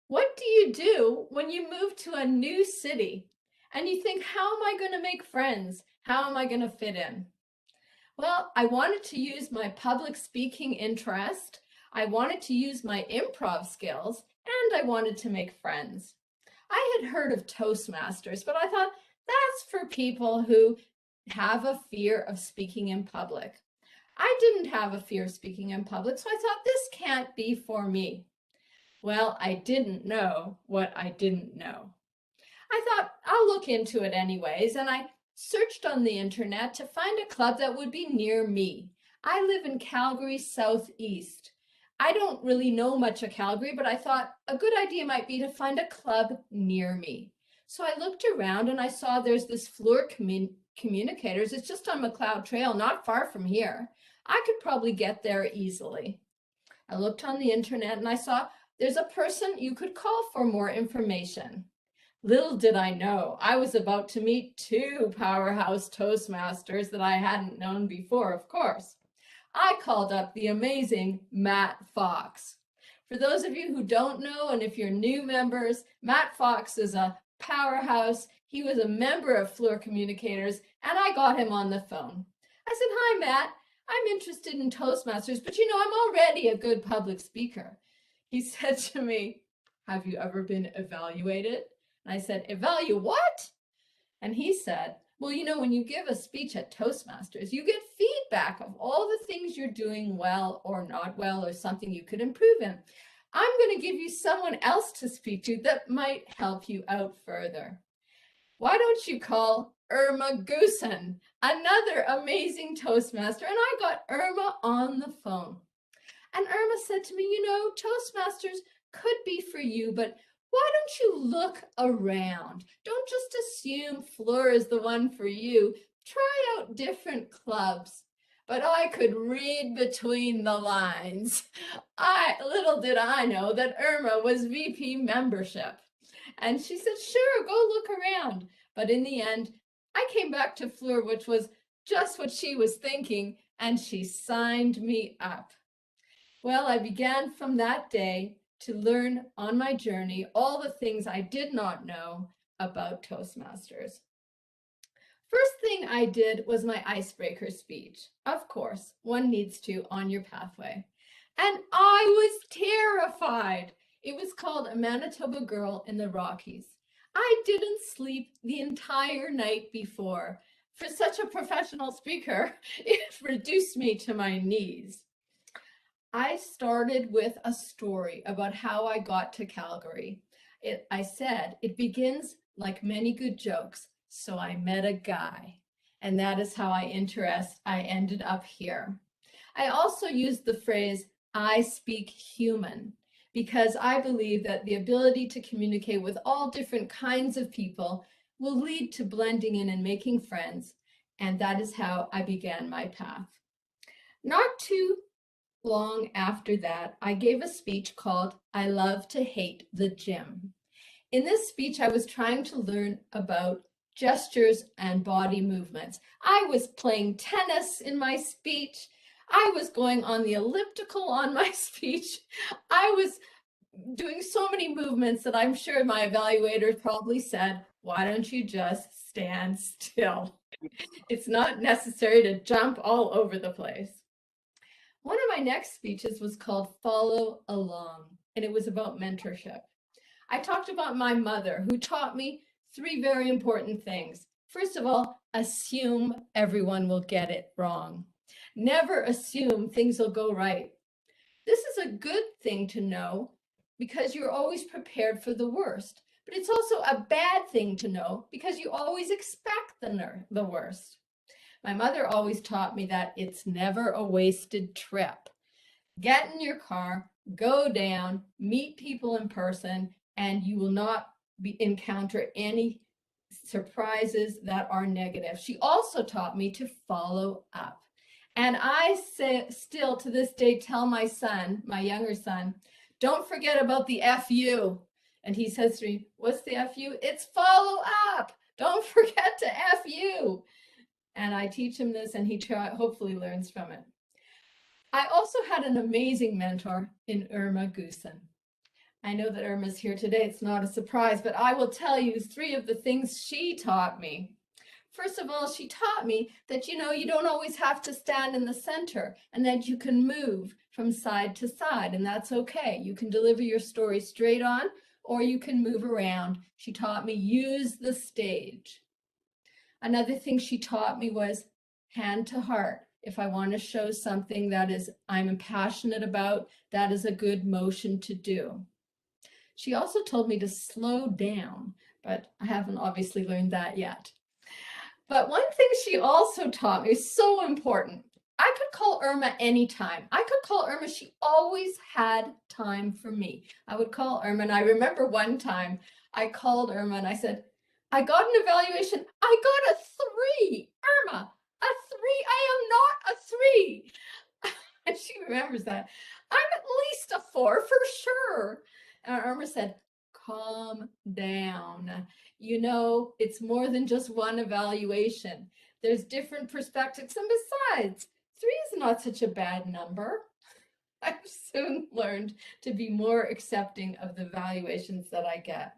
What do you do when you move to a new city and you think, how am I going to make friends? How am I going to fit in? Well, I wanted to use my public speaking interest. I wanted to use my improv skills, and I wanted to make friends. I had heard of Toastmasters, but I thought that's for people who have a fear of speaking in public. I didn't have a fear of speaking in public, so I thought this can't be for me. Well, I didn't know what I didn't know. I thought I'll look into it anyways, and I searched on the internet to find a club that would be near me. I live in Calgary, Southeast. I don't really know much of Calgary, but I thought a good idea might be to find a club near me. So I looked around and I saw there's this Fleur Communicators. It's just on McLeod Trail, not far from here. I could probably get there easily. I looked on the internet and I saw there's a person you could call for more information. Little did I know, I was about to meet two powerhouse Toastmasters that I hadn't known before, of course. I called up the amazing Matt Fox. For those of you who don't know, and if you're new members, Matt Fox is a powerhouse. He was a member of Fleur Communicators, and I got him on the phone. I said, "Hi, Matt. I'm interested in Toastmasters, but I'm already a good public speaker." He said to me, "Have you ever been evaluated?" And I said, "Evaluate what?" And he said, "Well, when you give a speech at Toastmasters, you get feedback of all the things you're doing well or not well or something you could improve in. I'm going to give you someone else to speak to that might help you out further. Why don't you call Irma Goosen, another amazing Toastmaster?" And I got Irma on the phone. And Irma said to me, Toastmasters could be for you, but why don't you look around? Don't just assume Fleur is the one for you. Try out different clubs. But I could read between the lines. Little did I know that Irma was VP membership. And she said, "Sure, go look around." But in the end, I came back to Fleur, which was just what she was thinking, and she signed me up. Well, I began from that day to learn on my journey all the things I did not know about Toastmasters. First thing I did was my icebreaker speech. Of course, one needs to on your pathway. And I was terrified. It was called A Manitoba Girl in the Rockies. I didn't sleep the entire night before. For such a professional speaker, it reduced me to my knees. I started with a story about how I got to Calgary. I said, it begins like many good jokes. So I met a guy, and that is how I ended up here. I also used the phrase, "I speak human," because I believe that the ability to communicate with all different kinds of people will lead to blending in and making friends. And that is how I began my path. Not too long after that, I gave a speech called "I Love to Hate the Gym." In this speech, I was trying to learn about gestures and body movements. I was playing tennis in my speech. I was going on the elliptical on my speech. I was doing so many movements that I'm sure my evaluators probably said, "Why don't you just stand still? It's not necessary to jump all over the place." One of my next speeches was called "Follow Along," and it was about mentorship. I talked about my mother, who taught me three very important things. First of all, assume everyone will get it wrong. Never assume things will go right. This is a good thing to know because you're always prepared for the worst. But it's also a bad thing to know because you always expect the worst. My mother always taught me that it's never a wasted trip. Get in your car, go down, meet people in person, and you will not encounter any surprises that are negative. She also taught me to follow up. And I still to this day tell my son, my younger son, "Don't forget about the FU." And he says to me, "What's the FU?" "It's follow up. Don't forget to FU." And I teach him this, and he hopefully learns from it. I also had an amazing mentor in Irma Goosen. I know that Irma's here today. It's not a surprise, but I will tell you 3 of the things she taught me. First of all, she taught me that, you don't always have to stand in the center and that you can move from side to side, and that's okay. You can deliver your story straight on or you can move around. She taught me use the stage. Another thing she taught me was hand to heart. If I want to show something that I'm passionate about, that is a good motion to do. She also told me to slow down, but I haven't obviously learned that yet. But one thing she also taught me is so important. I could call Irma anytime. I could call Irma. She always had time for me. I would call Irma, and I remember one time I called Irma and I said, I got an evaluation. I got a 3. Irma, a 3. I am not a 3. And she remembers that. I'm at least a 4 for sure. And Irma said, calm down. It's more than just one evaluation. There's different perspectives. And besides, 3 is not such a bad number. I've soon learned to be more accepting of the evaluations that I get.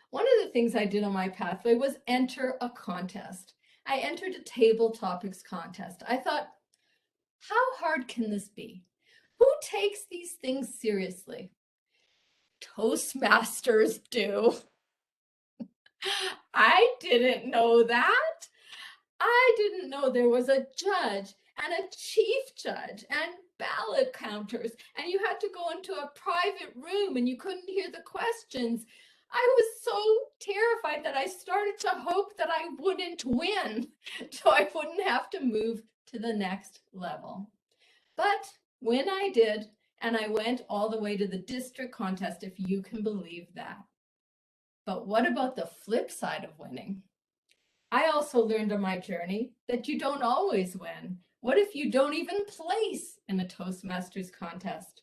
One of the things I did on my pathway was enter a contest. I entered a table topics contest. I thought, how hard can this be? Who takes these things seriously? Toastmasters do. I didn't know that. I didn't know there was a judge and a chief judge and ballot counters, and you had to go into a private room and you couldn't hear the questions. I was so terrified that I started to hope that I wouldn't win, so I wouldn't have to move to the next level. But when I did, and I went all the way to the district contest, if you can believe that. But what about the flip side of winning? I also learned on my journey that you don't always win. What if you don't even place in a Toastmasters contest?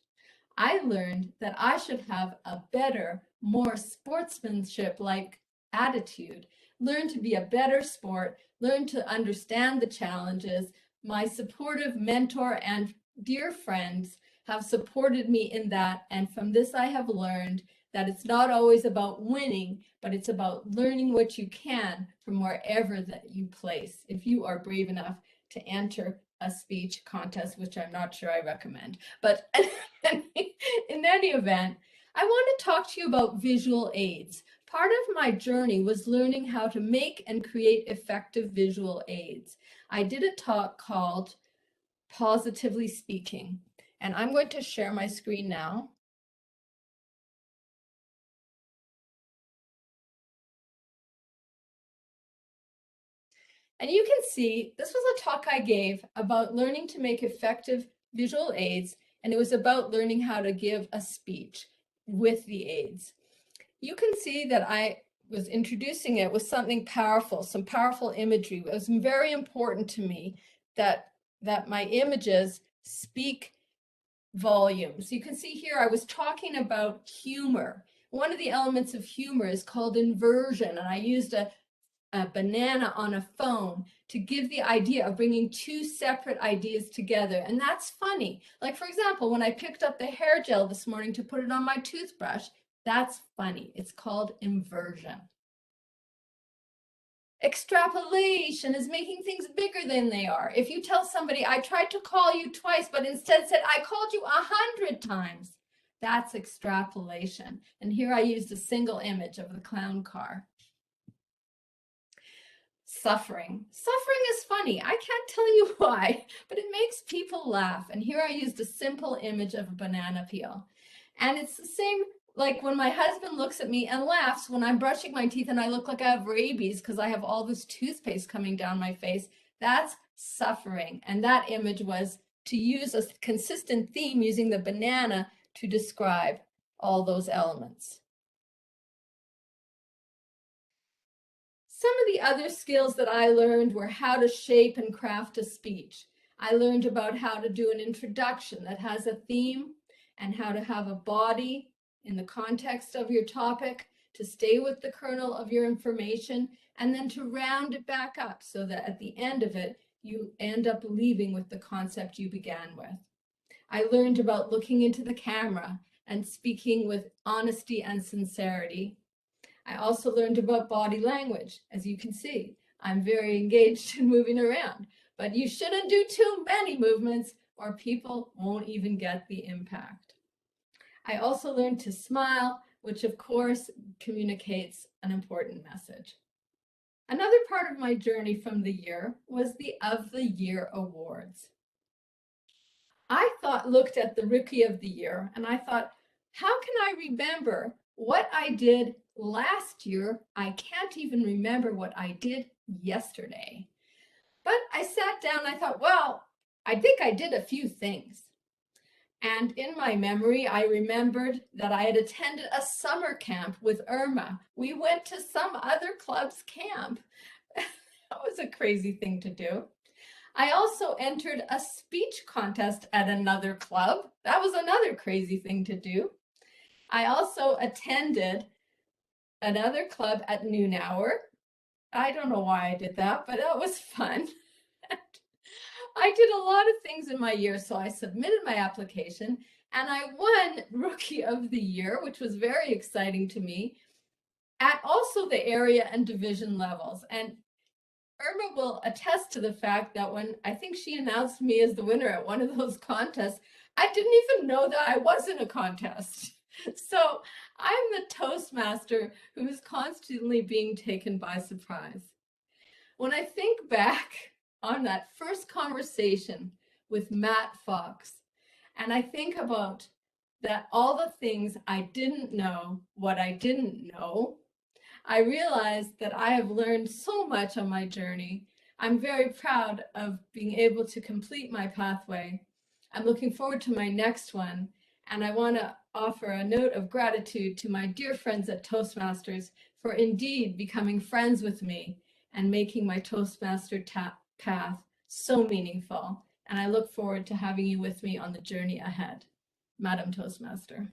I learned that I should have a better, more sportsmanship-like attitude, learn to be a better sport, learn to understand the challenges. My supportive mentor and dear friends have supported me in that, and from this I have learned that it's not always about winning, but it's about learning what you can from wherever that you place, if you are brave enough to enter a speech contest, which I'm not sure I recommend. But in any event, I want to talk to you about visual aids. Part of my journey was learning how to make and create effective visual aids. I did a talk called Positively Speaking, and I'm going to share my screen now. And you can see this was a talk I gave about learning to make effective visual aids, and it was about learning how to give a speech with the aids. You can see that I was introducing it with something powerful, some powerful imagery. It was very important to me that my images speak volumes. You can see here I was talking about humor. One of the elements of humor is called inversion, and I used a banana on a phone to give the idea of bringing 2 separate ideas together. And that's funny. Like, for example, when I picked up the hair gel this morning to put it on my toothbrush, that's funny. It's called inversion. Extrapolation is making things bigger than they are. If you tell somebody, I tried to call you twice, but instead said, I called you 100 times, that's extrapolation. And here I used a single image of the clown car. Suffering. Suffering is funny. I can't tell you why, but it makes people laugh. And here I used a simple image of a banana peel. And it's the same like when my husband looks at me and laughs when I'm brushing my teeth and I look like I have rabies because I have all this toothpaste coming down my face. That's suffering. And that image was to use a consistent theme using the banana to describe all those elements. Some of the other skills that I learned were how to shape and craft a speech. I learned about how to do an introduction that has a theme and how to have a body in the context of your topic, to stay with the kernel of your information, and then to round it back up so that at the end of it, you end up leaving with the concept you began with. I learned about looking into the camera, and speaking with honesty and sincerity. I also learned about body language. As you can see, I'm very engaged in moving around, but you shouldn't do too many movements or people won't even get the impact. I also learned to smile, which of course communicates an important message. Another part of my journey from the year was the Of the Year awards. I looked at the Rookie of the Year and I thought, how can I remember what I did last year? I can't even remember what I did yesterday. But I sat down and I thought, well, I think I did a few things. And in my memory, I remembered that I had attended a summer camp with Irma. We went to some other club's camp. That was a crazy thing to do. I also entered a speech contest at another club. That was another crazy thing to do. I also attended another club at noon hour. I don't know why I did that, but that was fun. I did a lot of things in my year, so I submitted my application and I won Rookie of the Year, which was very exciting to me, at also the area and division levels. And Irma will attest to the fact that when I think she announced me as the winner at one of those contests, I didn't even know that I was in a contest. So I'm the Toastmaster who is constantly being taken by surprise. When I think back on that first conversation with Matt Fox, and I think about that all the things I didn't know, what I didn't know, I realized that I have learned so much on my journey. I'm very proud of being able to complete my pathway. I'm looking forward to my next one, and I want to offer a note of gratitude to my dear friends at Toastmasters for indeed becoming friends with me and making my Toastmaster path so meaningful. And I look forward to having you with me on the journey ahead. Madam Toastmaster.